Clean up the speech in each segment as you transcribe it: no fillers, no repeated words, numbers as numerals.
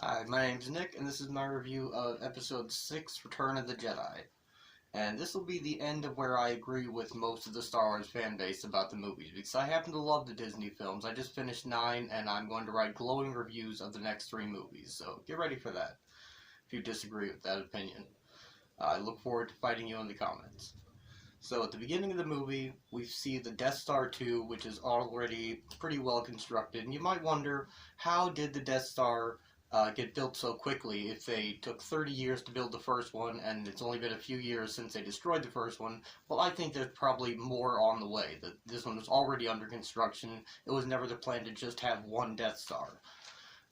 Hi, my name's Nick, and this is my review of Episode 6, Return of the Jedi. And this will be the end of where I agree with most of the Star Wars fan base about the movies, because I happen to love the Disney films. I just finished 9, and I'm going to write glowing reviews of the next 3 movies, so get ready for that, if you disagree with that opinion. I look forward to fighting you in the comments. So at the beginning of the movie, we see the Death Star 2, which is already pretty well constructed, and you might wonder, how did the Death Star get built so quickly if they took 30 years to build the first one and it's only been a few years since they destroyed the first one? Well, I think there's probably more on the way. That this one was already under construction. It was never the plan to just have one Death Star.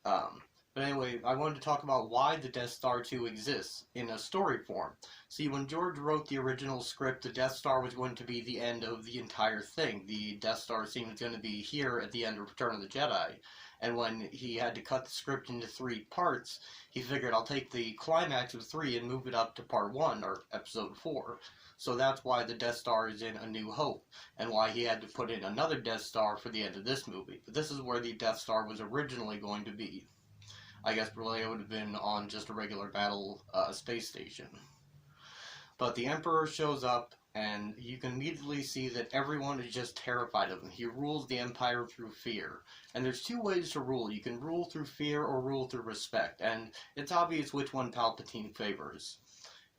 But anyway, I wanted to talk about why the Death Star 2 exists in a story form. See, when George wrote the original script, the Death Star was going to be the end of the entire thing. The Death Star scene was going to be here at the end of Return of the Jedi. And when he had to cut the script into 3 parts, he figured, I'll take the climax of 3 and move it up to part 1, or episode 4. So that's why the Death Star is in A New Hope, and why he had to put in another Death Star for the end of this movie. But this is where the Death Star was originally going to be. I guess Leia would have been on just a regular battle space station. But the Emperor shows up, and you can immediately see that everyone is just terrified of him. He rules the Empire through fear. And there's 2 ways to rule. You can rule through fear or rule through respect. And it's obvious which one Palpatine favors.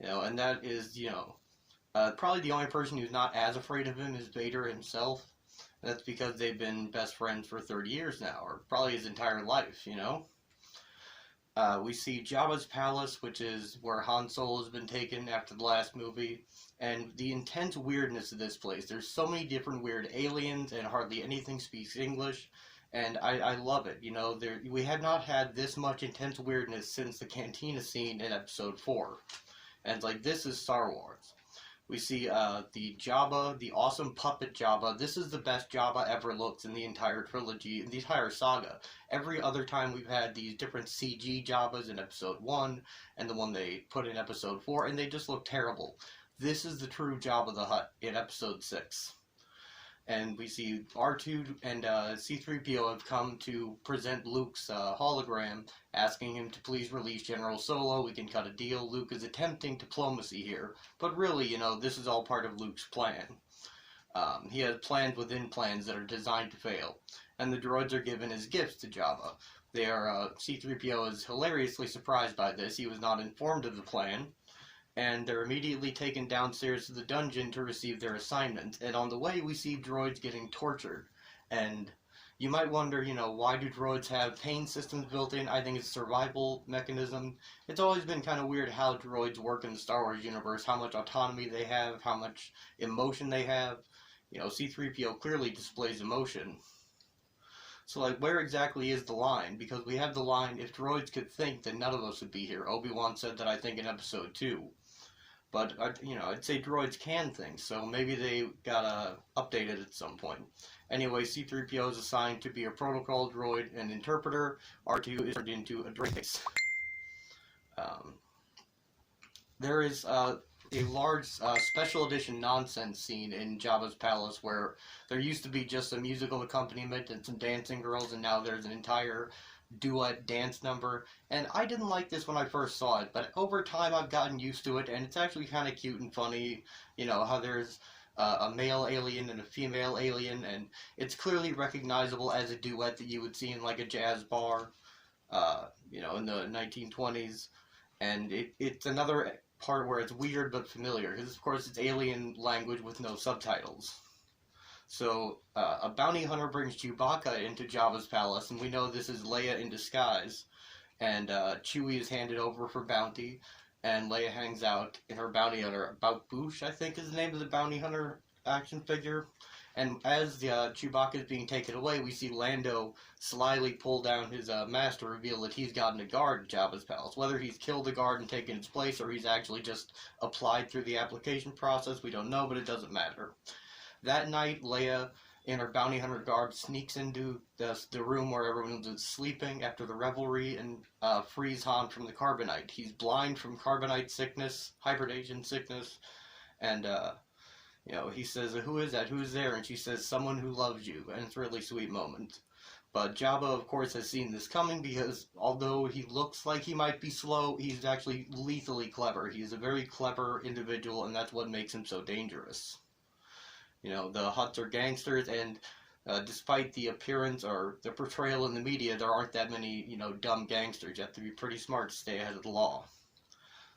And that is, probably the only person who's not as afraid of him is Vader himself. And that's because they've been best friends for 30 years now, or probably his entire life, We see Jabba's palace, which is where Han Solo has been taken after the last movie, and the intense weirdness of this place. There's so many different weird aliens, and hardly anything speaks English, and I love it. We had not had this much intense weirdness since the cantina scene in Episode 4, and it's like, this is Star Wars. We see the Jabba, the awesome puppet Jabba. This is the best Jabba ever looks in the entire trilogy, in the entire saga. Every other time we've had these different CG Jabbas in Episode 1, and the one they put in Episode 4, and they just look terrible. This is the true Jabba the Hutt in Episode 6. And we see R2 and C-3PO have come to present Luke's hologram, asking him to please release General Solo. We can cut a deal. Luke is attempting diplomacy here, but really, this is all part of Luke's plan. He has plans within plans that are designed to fail, and the droids are given as gifts to Jabba. C-3PO is hilariously surprised by this. He was not informed of the plan. And they're immediately taken downstairs to the dungeon to receive their assignment. And on the way, we see droids getting tortured. And you might wonder, why do droids have pain systems built in? I think it's a survival mechanism. It's always been kind of weird how droids work in the Star Wars universe, how much autonomy they have, how much emotion they have. C-3PO clearly displays emotion. So, where exactly is the line? Because we have the line, if droids could think, then none of us would be here. Obi-Wan said that, I think, in Episode 2. But, I'd say droids can think, so maybe they got updated at some point. Anyway, C-3PO is assigned to be a protocol droid and interpreter. R2 is turned into a droid. There is a large special edition nonsense scene in Jabba's palace where there used to be just a musical accompaniment and some dancing girls, and now there's an entire duet dance number. And I didn't like this when I first saw it, but over time I've gotten used to it, and it's actually kind of cute and funny. How there's a male alien and a female alien, and it's clearly recognizable as a duet that you would see in a jazz bar, in the 1920s. And it's another part where it's weird but familiar, because of course it's alien language with no subtitles. So, a bounty hunter brings Chewbacca into Jabba's palace, and we know this is Leia in disguise, and Chewie is handed over for bounty, and Leia hangs out in her bounty hunter, Bouche, I think is the name of the bounty hunter action figure. And as Chewbacca is being taken away, we see Lando slyly pull down his mask to reveal that he's gotten a guard at Jabba's palace. Whether he's killed the guard and taken its place, or he's actually just applied through the application process, we don't know, but it doesn't matter. That night, Leia, in her bounty hunter garb, sneaks into the room where everyone is sleeping after the revelry and frees Han from the carbonite. He's blind from carbonite sickness, hibernation sickness, and he says, who is that? Who's there? And she says, someone who loves you. And it's a really sweet moment. But Jabba, of course, has seen this coming because although he looks like he might be slow, he's actually lethally clever. He's a very clever individual, and that's what makes him so dangerous. You know, the Hutts are gangsters, and despite the appearance or the portrayal in the media, there aren't that many, dumb gangsters. You have to be pretty smart to stay ahead of the law.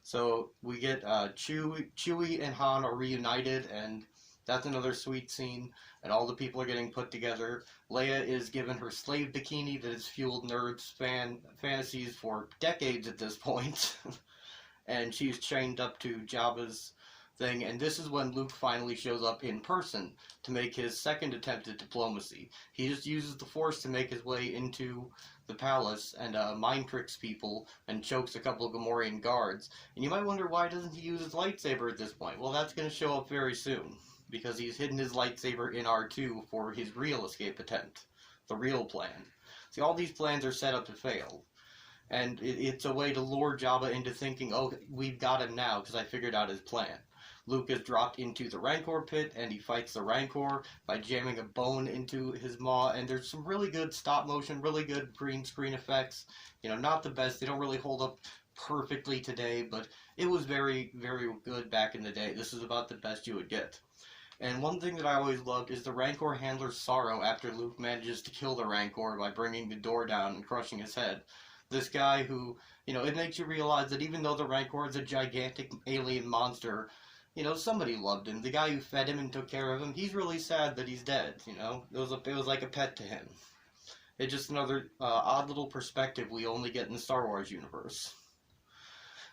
So we get Chewie and Han are reunited, and that's another sweet scene, and all the people are getting put together. Leia is given her slave bikini that has fueled nerds' fantasies for decades at this point, and she's chained up to Jabba's thing, and this is when Luke finally shows up in person to make his second attempt at diplomacy. He just uses the Force to make his way into the palace and mind tricks people and chokes a couple of Gamorrean guards. And you might wonder, why doesn't he use his lightsaber at this point? Well, that's going to show up very soon, because he's hidden his lightsaber in R2 for his real escape attempt, the real plan. See, all these plans are set up to fail. And it's a way to lure Jabba into thinking, oh, we've got him now because I figured out his plan. Luke is dropped into the Rancor pit, and he fights the Rancor by jamming a bone into his maw, and there's some really good stop motion, really good green screen effects. Not the best, they don't really hold up perfectly today, but it was very, very good back in the day. This is about the best you would get. And one thing that I always loved is the Rancor handler's sorrow after Luke manages to kill the Rancor by bringing the door down and crushing his head. This guy who, it makes you realize that even though the Rancor is a gigantic alien monster, somebody loved him. The guy who fed him and took care of him, he's really sad that he's dead, It was like a pet to him. It's just another odd little perspective we only get in the Star Wars universe.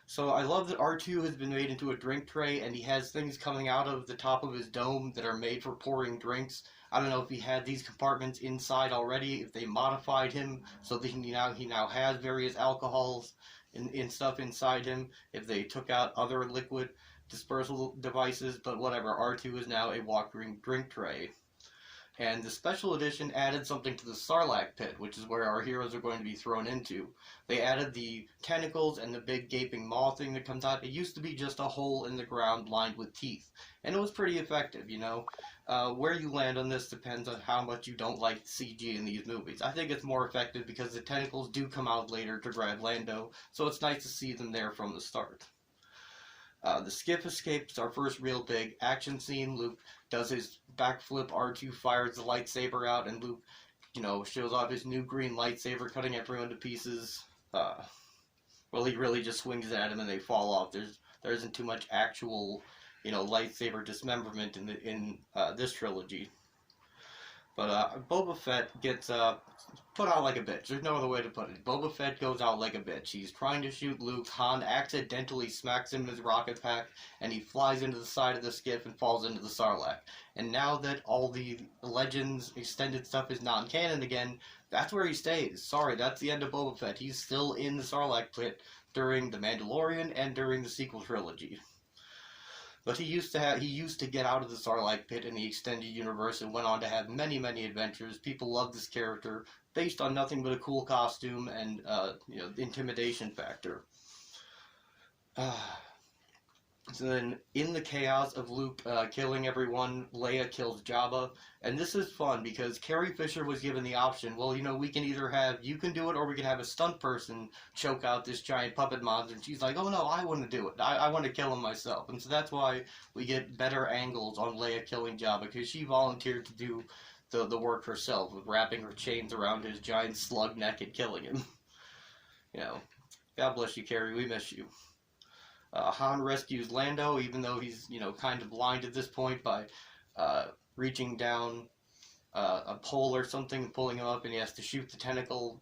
So I love that R2 has been made into a drink tray, and he has things coming out of the top of his dome that are made for pouring drinks. I don't know if he had these compartments inside already, if they modified him so that he now has various alcohols and stuff inside him, if they took out other liquid dispersal devices, but whatever, R2 is now a walking drink tray. And the special edition added something to the Sarlacc pit, which is where our heroes are going to be thrown into. They added the tentacles and the big gaping maw thing that comes out. It used to be just a hole in the ground lined with teeth, and it was pretty effective, Where you land on this depends on how much you don't like CG in these movies. I think it's more effective because the tentacles do come out later to grab Lando, so it's nice to see them there from the start. The skiff escapes, our first real big action scene. Luke does his backflip, R2 fires the lightsaber out, and Luke, shows off his new green lightsaber, cutting everyone to pieces. He really just swings at him and they fall off. There isn't too much actual, lightsaber dismemberment in this trilogy. But Boba Fett gets put out like a bitch. There's no other way to put it. Boba Fett goes out like a bitch. He's trying to shoot Luke. Han accidentally smacks him in his rocket pack, and he flies into the side of the skiff and falls into the Sarlacc. And now that all the Legends extended stuff is non-canon again, that's where he stays. Sorry, that's the end of Boba Fett. He's still in the Sarlacc pit during The Mandalorian and during the sequel trilogy. But he used to get out of the Sarlacc pit in the extended universe and went on to have many, many adventures. People love this character based on nothing but a cool costume and the intimidation factor. So then, in the chaos of Luke killing everyone, Leia kills Jabba. And this is fun because Carrie Fisher was given the option, well, we can either have, you can do it, or we can have a stunt person choke out this giant puppet monster. And she's like, oh no, I want to do it. I want to kill him myself. And so that's why we get better angles on Leia killing Jabba, because she volunteered to do the work herself, with wrapping her chains around his giant slug neck and killing him. God bless you, Carrie, we miss you. Han rescues Lando, even though he's, kind of blind at this point, by reaching down a pole or something and pulling him up, and he has to shoot the tentacle,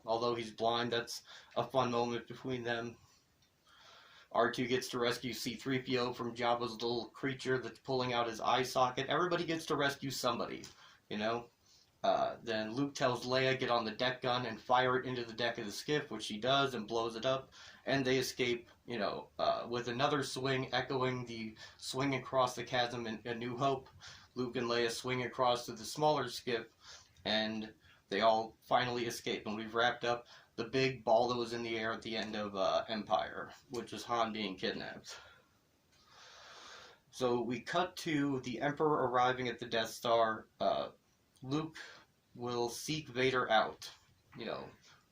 although he's blind. That's a fun moment between them. R2 gets to rescue C-3PO from Jabba's little creature that's pulling out his eye socket. Everybody gets to rescue somebody, Then Luke tells Leia, get on the deck gun and fire it into the deck of the skiff, which she does and blows it up. And they escape, with another swing echoing the swing across the chasm in A New Hope. Luke and Leia swing across to the smaller skiff, and they all finally escape. And we've wrapped up the big ball that was in the air at the end of Empire, which is Han being kidnapped. So we cut to the Emperor arriving at the Death Star. Luke will seek Vader out. You know,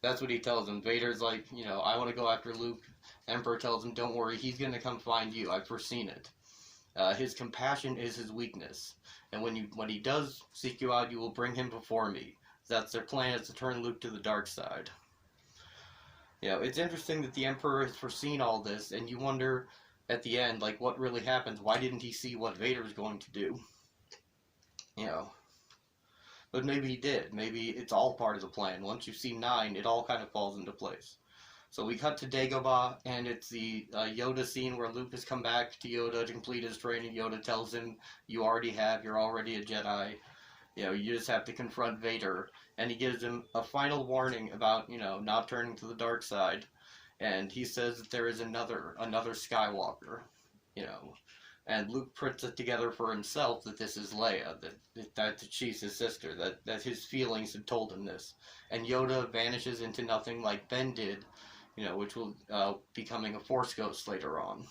that's what he tells him. Vader's like, you know, I want to go after Luke. Emperor tells him, don't worry, he's going to come find you. I've foreseen it. His compassion is his weakness. And when he does seek you out, you will bring him before me. That's their plan, is to turn Luke to the dark side. You know, it's interesting that the Emperor has foreseen all this, and you wonder at the end, like, what really happens? Why didn't he see what Vader's going to do? You know. But maybe he did. Maybe it's all part of the plan. Once you see 9, it all kind of falls into place. So we cut to Dagobah, and it's the Yoda scene where Luke has come back to Yoda to complete his training. Yoda tells him, you're already a Jedi. You know, you just have to confront Vader. And he gives him a final warning about, you know, not turning to the dark side. And he says that there is another Skywalker, you know. And Luke puts it together for himself that this is Leia, that she's his sister, that his feelings had told him this. And Yoda vanishes into nothing like Ben did, you know, which will becoming a Force ghost later on.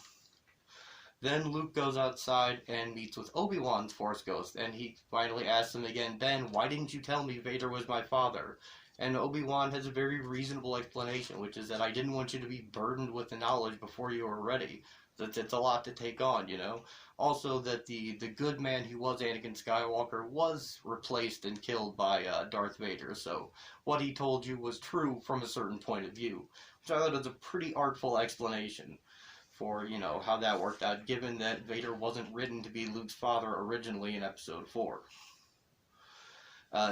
Then Luke goes outside and meets with Obi-Wan's Force Ghost, and he finally asks him again, Ben, why didn't you tell me Vader was my father? And Obi-Wan has a very reasonable explanation, which is that I didn't want you to be burdened with the knowledge before you were ready. That it's a lot to take on, you know? Also, that the good man who was Anakin Skywalker was replaced and killed by Darth Vader, so what he told you was true from a certain point of view, which I thought was a pretty artful explanation for, you know, how that worked out, given that Vader wasn't written to be Luke's father originally in Episode 4.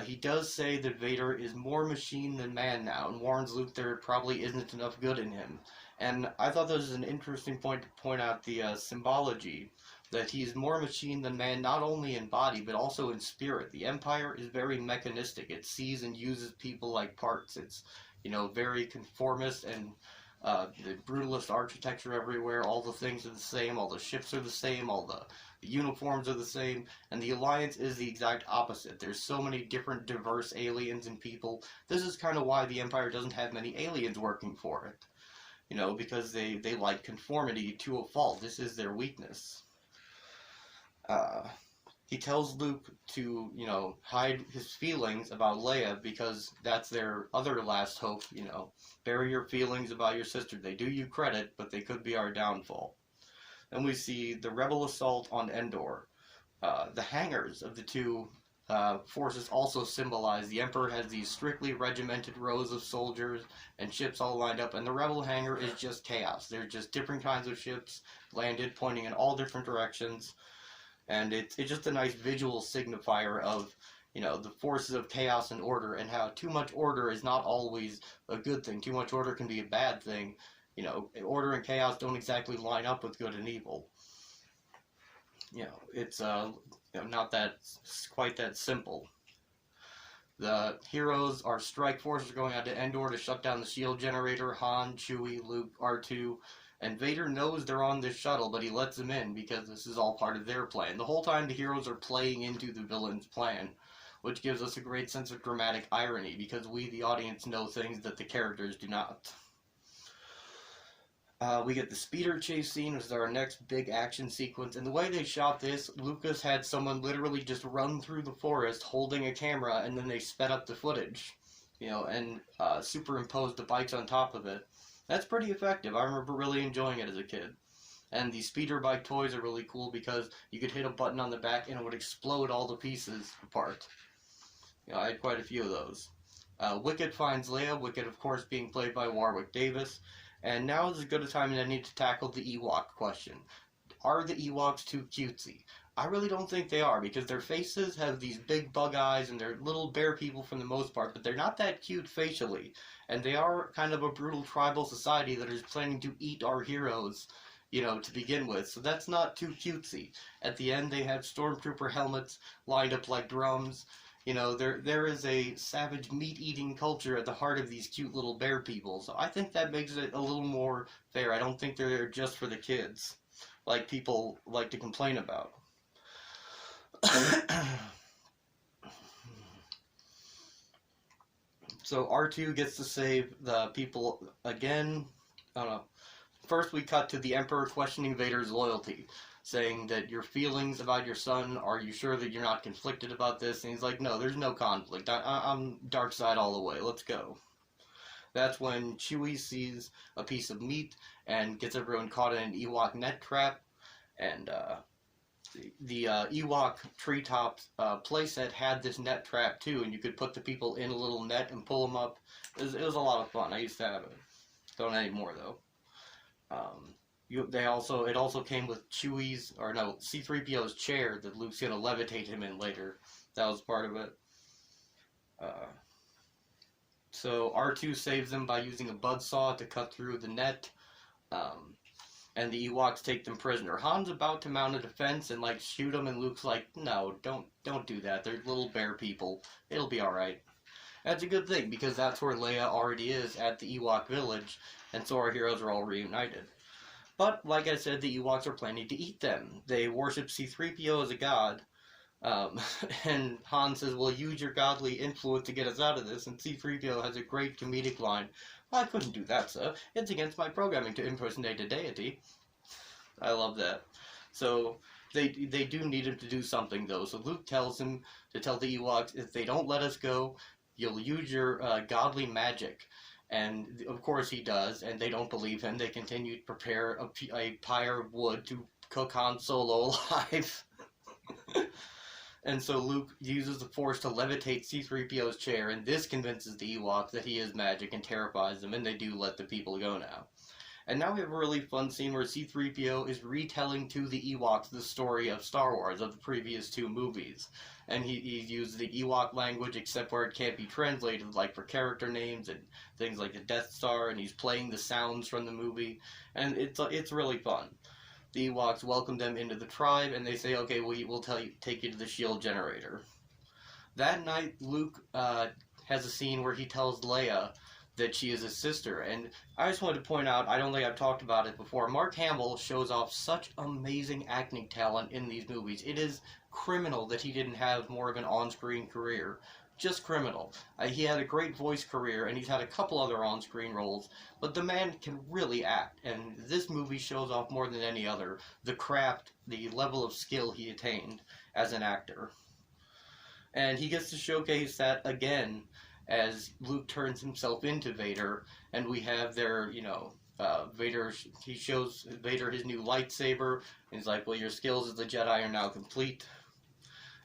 He does say that Vader is more machine than man now, and warns Luke there probably isn't enough good in him. And I thought this was an interesting point to point out the symbology, that he's more machine than man not only in body, but also in spirit. The Empire is very mechanistic. It sees and uses people like parts. It's, you know, very conformist and the brutalist architecture everywhere. All the things are the same, all the ships are the same, all the uniforms are the same, and the Alliance is the exact opposite. There's so many different diverse aliens and people. This is kind of why the Empire doesn't have many aliens working for it. You know, because they like conformity to a fault. This is their weakness. He tells Luke to, you know, hide his feelings about Leia because that's their other last hope, you know. Bury your feelings about your sister. They do you credit, but they could be our downfall. Then we see the rebel assault on Endor. The hangars of the two forces also symbolize the Emperor has these strictly regimented rows of soldiers and ships all lined up, and the rebel hangar is just chaos. They're just different kinds of ships landed, pointing in all different directions, and it's just a nice visual signifier of, you know, the forces of chaos and order, and how too much order is not always a good thing. Too much order can be a bad thing. You know, order and chaos don't exactly line up with good and evil. You know, it's you know, not that quite that simple. The heroes, our strike forces, are going out to Endor to shut down the shield generator. Han, Chewie, Luke, R2, and Vader knows they're on this shuttle, but he lets them in because this is all part of their plan. The whole time the heroes are playing into the villain's plan, which gives us a great sense of dramatic irony because we, the audience, know things that the characters do not. We get the speeder chase scene, which is our next big action sequence. And the way they shot this, Lucas had someone literally just run through the forest holding a camera, and then they sped up the footage, you know, and superimposed the bikes on top of it. That's pretty effective. I remember really enjoying it as a kid. And the speeder bike toys are really cool because you could hit a button on the back and it would explode all the pieces apart. You know, I had quite a few of those. Wicket finds Leia, Wicket, of course, being played by Warwick Davis. And now is as good a time as any to tackle the Ewok question. Are the Ewoks too cutesy? I really don't think they are, because their faces have these big bug eyes and they're little bear people for the most part, but they're not that cute facially. And they are kind of a brutal tribal society that is planning to eat our heroes, you know, to begin with. So that's not too cutesy. At the end, they have stormtrooper helmets lined up like drums. You know, there is a savage meat-eating culture at the heart of these cute little bear people, so I think that makes it a little more fair. I don't think they're there just for the kids, like people like to complain about. So R2 gets to save the people again. I don't know. First, we cut to the Emperor questioning Vader's loyalty, saying that your feelings about your son, are you sure that you're not conflicted about this? And he's like, no, there's no conflict. I'm dark side all the way. Let's go. That's when Chewie sees a piece of meat and gets everyone caught in an Ewok net trap. And the Ewok treetop playset had this net trap too, and you could put the people in a little net and pull them up. It was a lot of fun. I used to have it. Don't anymore though. It also came with C-3PO's chair that Luke's gonna levitate him in later. That was part of it. So R2 saves them by using a buzzsaw to cut through the net, and the Ewoks take them prisoner. Han's about to mount a defense and shoot them, and Luke's like, "No, don't do that. They're little bear people. It'll be all right." That's a good thing because that's where Leia already is at the Ewok village, and so our heroes are all reunited. But like I said, the Ewoks are planning to eat them. They worship C-3PO as a god. And Han says, well, use your godly influence to get us out of this, and C-3PO has a great comedic line. I couldn't do that, sir. It's against my programming to impersonate a deity. I love that. So, they do need him to do something, though. So Luke tells him to tell the Ewoks, if they don't let us go, you'll use your godly magic. And, of course, he does, and they don't believe him. They continue to prepare a pyre of wood to cook Han Solo alive. And so Luke uses the Force to levitate C-3PO's chair, and this convinces the Ewoks that he is magic and terrifies them, and they do let the people go now. And now we have a really fun scene where C-3PO is retelling to the Ewoks the story of Star Wars, of the previous two movies. And he used the Ewok language, except where it can't be translated, like for character names and things like the Death Star, and he's playing the sounds from the movie, and it's really fun. The Ewoks welcome them into the tribe, and they say, okay, we'll take you to the shield generator. That night, Luke has a scene where he tells Leia that she is his sister, and I just wanted to point out, I don't think I've talked about it before, Mark Hamill shows off such amazing acting talent in these movies. It is criminal that he didn't have more of an on-screen career. Just criminal. He had a great voice career, and he's had a couple other on-screen roles, but the man can really act, and this movie shows off more than any other the craft, the level of skill he attained as an actor. And he gets to showcase that again as Luke turns himself into Vader, and we have their, Vader, he shows Vader his new lightsaber, and he's like, well, your skills as a Jedi are now complete.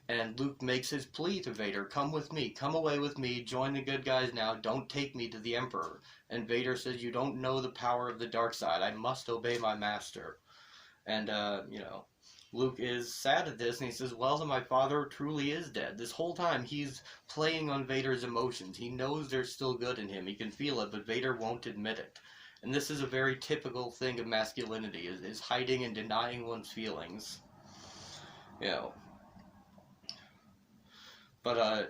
And Luke makes his plea to Vader, come with me, come away with me, join the good guys now, don't take me to the Emperor. And Vader says, you don't know the power of the dark side, I must obey my master. And, Luke is sad at this, and he says, well, then my father truly is dead. This whole time, he's playing on Vader's emotions. He knows there's still good in him, he can feel it, but Vader won't admit it. And this is a very typical thing of masculinity, is hiding and denying one's feelings. But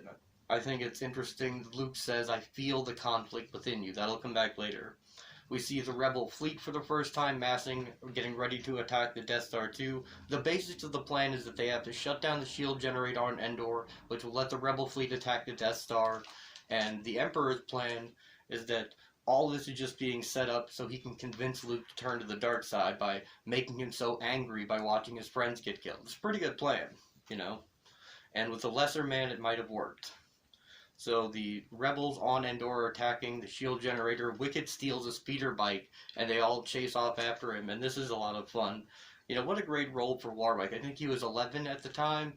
I think it's interesting, Luke says, I feel the conflict within you. That'll come back later. We see the Rebel fleet for the first time massing, getting ready to attack the Death Star 2. The basics of the plan is that they have to shut down the shield generator on Endor, which will let the Rebel fleet attack the Death Star. And the Emperor's plan is that all this is just being set up so he can convince Luke to turn to the dark side by making him so angry by watching his friends get killed. It's a pretty good plan, And with a lesser man, it might have worked. So the rebels on Endor are attacking the shield generator. Wicket steals a speeder bike, and they all chase off after him, and this is a lot of fun. What a great role for Warwick. I think he was 11 at the time,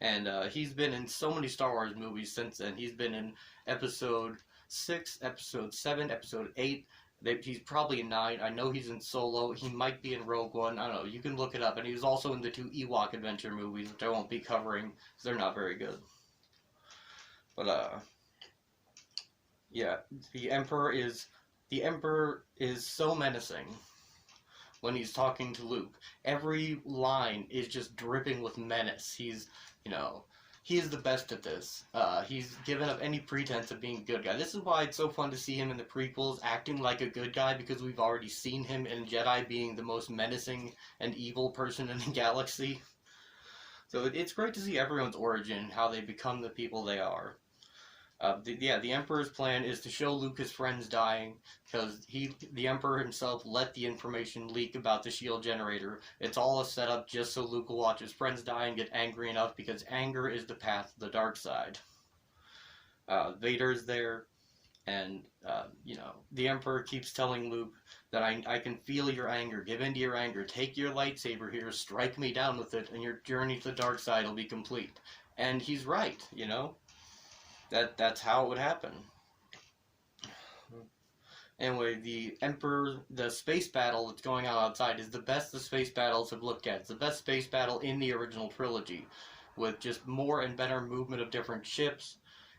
and he's been in so many Star Wars movies since then. He's been in Episode 6, Episode 7, Episode 8. He's probably in 9. I know he's in Solo. He might be in Rogue One. I don't know. You can look it up. And he was also in the 2 Ewok adventure movies, which I won't be covering because they're not very good. But, yeah, the Emperor is so menacing when he's talking to Luke. Every line is just dripping with menace. He is the best at this. He's given up any pretense of being a good guy. This is why it's so fun to see him in the prequels acting like a good guy, because we've already seen him in Jedi being the most menacing and evil person in the galaxy. So it's great to see everyone's origin, how they become the people they are. The Emperor's plan is to show Luke his friends dying, because the Emperor himself let the information leak about the shield generator. It's all a setup just so Luke will watch his friends die and get angry enough, because anger is the path to the dark side. Vader's there, and, the Emperor keeps telling Luke that I can feel your anger. Give in to your anger. Take your lightsaber here, strike me down with it, and your journey to the dark side will be complete. And he's right, That's how it would happen. Anyway, the space battle that's going on outside is the best the space battles have looked at. It's the best space battle in the original trilogy, with just more and better movement of different ships.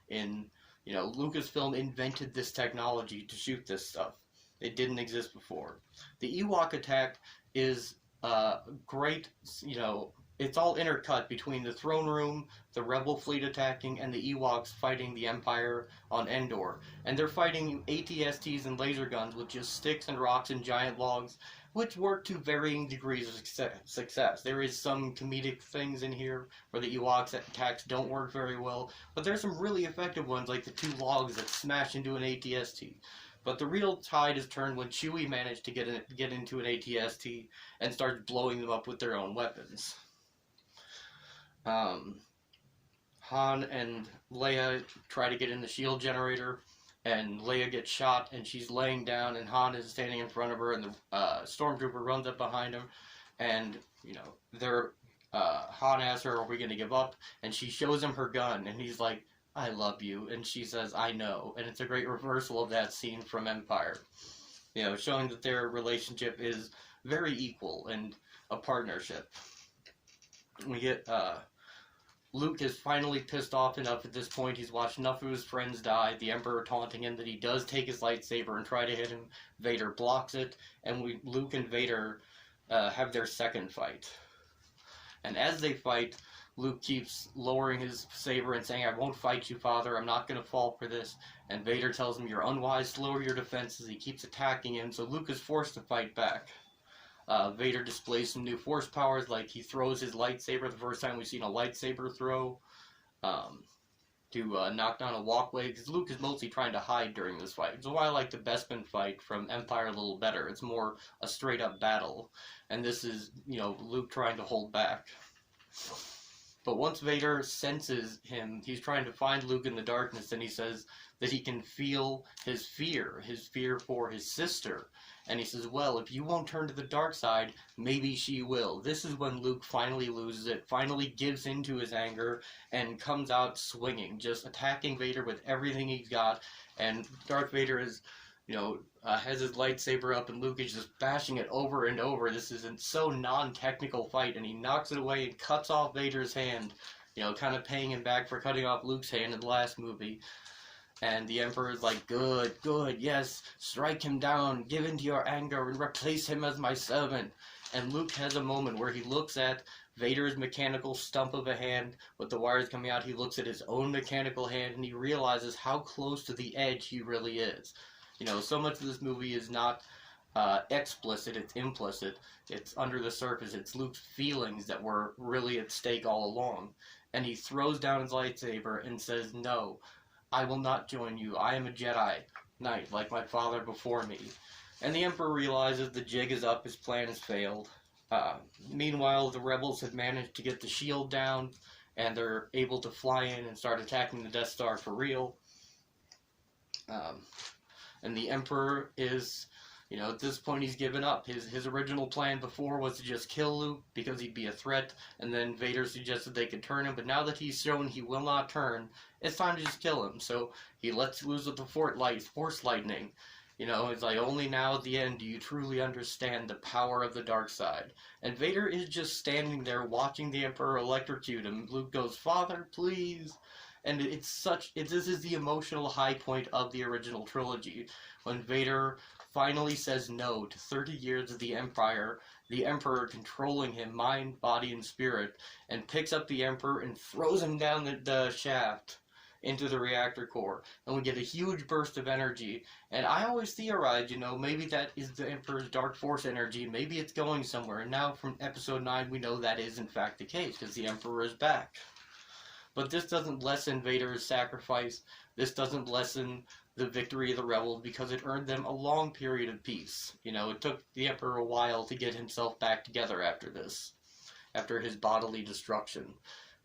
Lucasfilm invented this technology to shoot this stuff. It didn't exist before. The Ewok attack is great, it's all intercut between the throne room, the rebel fleet attacking, and the Ewoks fighting the Empire on Endor. And they're fighting AT-STs and laser guns with just sticks and rocks and giant logs, which work to varying degrees of success. There is some comedic things in here where the Ewoks attacks don't work very well, but there's some really effective ones like the 2 logs that smash into an AT-ST. But the real tide is turned when Chewie managed to get into an AT-ST and starts blowing them up with their own weapons. Han and Leia try to get in the shield generator, and Leia gets shot, and she's laying down, and Han is standing in front of her, and the stormtrooper runs up behind him, and, Han asks her, are we going to give up? And she shows him her gun, and he's like, I love you, and she says, I know, and it's a great reversal of that scene from Empire, showing that their relationship is very equal and a partnership. We get, Luke is finally pissed off enough at this point. He's watched enough of his friends die, the Emperor taunting him that he does take his lightsaber and try to hit him. Vader blocks it, and Luke and Vader have their second fight. And as they fight, Luke keeps lowering his saber and saying, I won't fight you, Father. I'm not going to fall for this. And Vader tells him, you're unwise to lower your defenses. He keeps attacking him, so Luke is forced to fight back. Vader displays some new force powers, like he throws his lightsaber, the first time we've seen a lightsaber throw, to knock down a walkway, because Luke is mostly trying to hide during this fight. Which is why I like the Bespin fight from Empire a little better. It's more a straight-up battle, and this is, Luke trying to hold back. But once Vader senses him, he's trying to find Luke in the darkness, and he says that he can feel his fear for his sister. And he says, well, if you won't turn to the dark side, maybe she will. This is when Luke finally loses it, finally gives into his anger, and comes out swinging, just attacking Vader with everything he's got. And Darth Vader is, has his lightsaber up, and Luke is just bashing it over and over. This is a so non-technical fight, and he knocks it away and cuts off Vader's hand, kind of paying him back for cutting off Luke's hand in the last movie. And the Emperor is like, good, yes, strike him down, give in to your anger, and replace him as my servant. And Luke has a moment where he looks at Vader's mechanical stump of a hand with the wires coming out. He looks at his own mechanical hand, and he realizes how close to the edge he really is. So much of this movie is not explicit, it's implicit. It's under the surface. It's Luke's feelings that were really at stake all along. And he throws down his lightsaber and says, no, I will not join you. I am a Jedi Knight, like my father before me. And the Emperor realizes the jig is up, his plan has failed. Meanwhile, the rebels have managed to get the shield down, and they're able to fly in and start attacking the Death Star for real. And the Emperor is, at this point he's given up. His original plan before was to just kill Luke because he'd be a threat, and then Vader suggested they could turn him, but now that he's shown he will not turn, it's time to just kill him. So he lets loose with the force lightning. It's like, only now at the end do you truly understand the power of the dark side. And Vader is just standing there watching the Emperor electrocute him. Luke goes, Father, please. And this is the emotional high point of the original trilogy, when Vader finally says no to 30 years of the Empire, the Emperor controlling him, mind, body, and spirit, and picks up the Emperor and throws him down the shaft into the reactor core, and we get a huge burst of energy. And I always theorized, maybe that is the Emperor's dark force energy, maybe it's going somewhere, and now from episode 9 we know that is in fact the case, because the Emperor is back. But this doesn't lessen Vader's sacrifice this doesn't lessen the victory of the rebels because it earned them a long period of peace. You know, it took the Emperor a while to get himself back together after this, after his bodily destruction.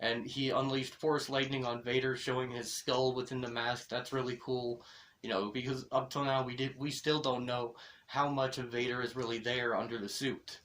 And he unleashed Force Lightning on Vader, showing his skull within the mask. That's really cool, you know, because up till now we still don't know how much of Vader is really there under the suit.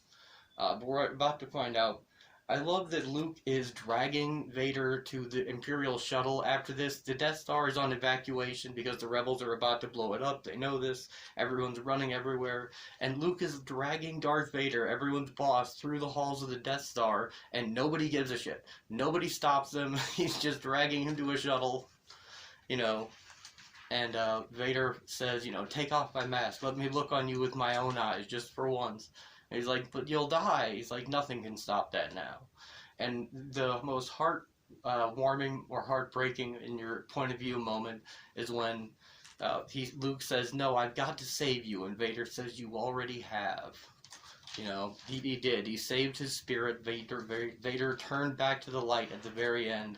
But we're about to find out. I love that Luke is dragging Vader to the Imperial shuttle after this. The Death Star is on evacuation because the rebels are about to blow it up. They know this. Everyone's running everywhere. And Luke is dragging Darth Vader, everyone's boss, through the halls of the Death Star, and nobody gives a shit. Nobody stops him. He's just dragging him to a shuttle, you know. And Vader says, you know, take off my mask. Let me look on you with my own eyes, just for once. And he's like, but you'll die. He's like, nothing can stop that now. And the most heart-warming or heartbreaking in your point of view moment is when Luke says, no, I've got to save you. And Vader says, you already have. You know, he did. He saved his spirit. Vader turned back to the light at the very end.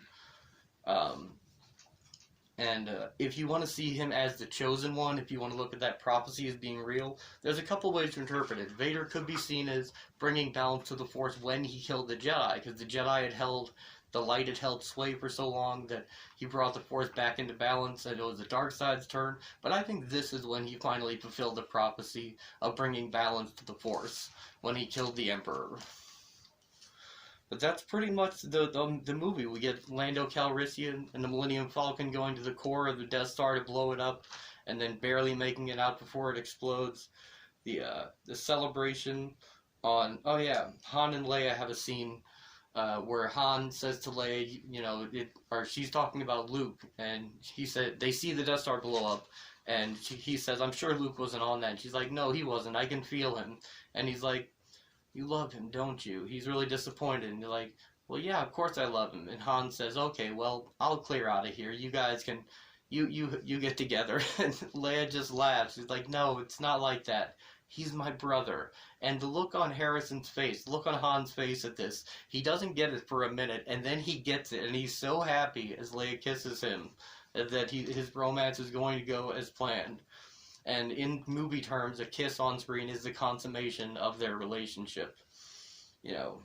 And if you want to see him as the chosen one, if you want to look at that prophecy as being real, there's a couple ways to interpret it. Vader could be seen as bringing balance to the Force when he killed the Jedi, because the Jedi the light had held sway for so long that he brought the Force back into balance, and it was the dark side's turn. But I think this is when he finally fulfilled the prophecy of bringing balance to the Force, when he killed the Emperor. But that's pretty much the movie. We get Lando Calrissian and the Millennium Falcon going to the core of the Death Star to blow it up, and then barely making it out before it explodes. The celebration on... Oh yeah, Han and Leia have a scene where Han says to Leia, you know, she's talking about Luke, and he said they see the Death Star blow up, and he says, I'm sure Luke wasn't on that. And she's like, no, he wasn't. I can feel him. And he's like, you love him, don't you? He's really disappointed. And you're like, well, yeah, of course I love him. And Han says, okay, well, I'll clear out of here. You guys can, you get together. And Leia just laughs. She's like, no, it's not like that. He's my brother. And the look on Harrison's face, look on Han's face at this, he doesn't get it for a minute, and then he gets it, and he's so happy as Leia kisses him that his romance is going to go as planned. And in movie terms, a kiss on screen is the consummation of their relationship. You know.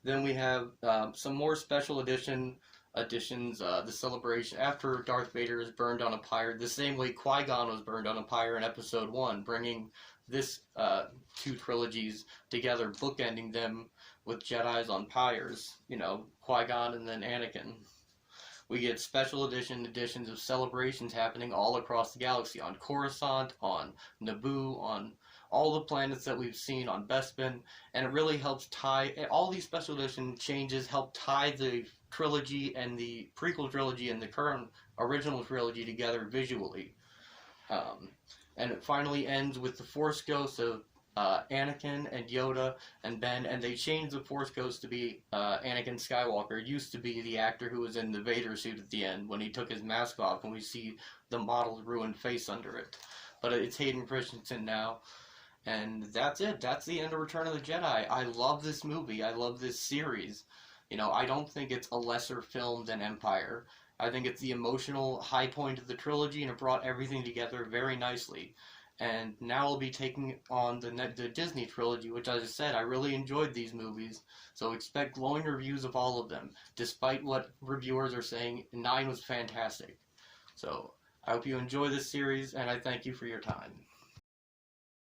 Then we have some more special additions. The celebration after Darth Vader is burned on a pyre, the same way Qui-Gon was burned on a pyre in Episode 1, bringing this two trilogies together, bookending them with Jedis on pyres. You know, Qui-Gon and then Anakin. We get special editions of celebrations happening all across the galaxy, on Coruscant, on Naboo, on all the planets that we've seen, on Bespin, and it really helps tie, all these special edition changes help tie the trilogy and the prequel trilogy and the current original trilogy together visually. And it finally ends with the Force Ghosts of Anakin and Yoda and Ben, and they changed the Force Ghost to be Anakin Skywalker. It used to be the actor who was in the Vader suit at the end when he took his mask off, and we see the modeled ruined face under it. But it's Hayden Christensen now, and that's it. That's the end of Return of the Jedi. I love this movie. I love this series. You know, I don't think it's a lesser film than Empire. I think it's the emotional high point of the trilogy, and it brought everything together very nicely. And now I'll be taking on the Disney trilogy, which, as I said, I really enjoyed these movies. So expect glowing reviews of all of them. Despite what reviewers are saying, 9 was fantastic. So I hope you enjoy this series, and I thank you for your time.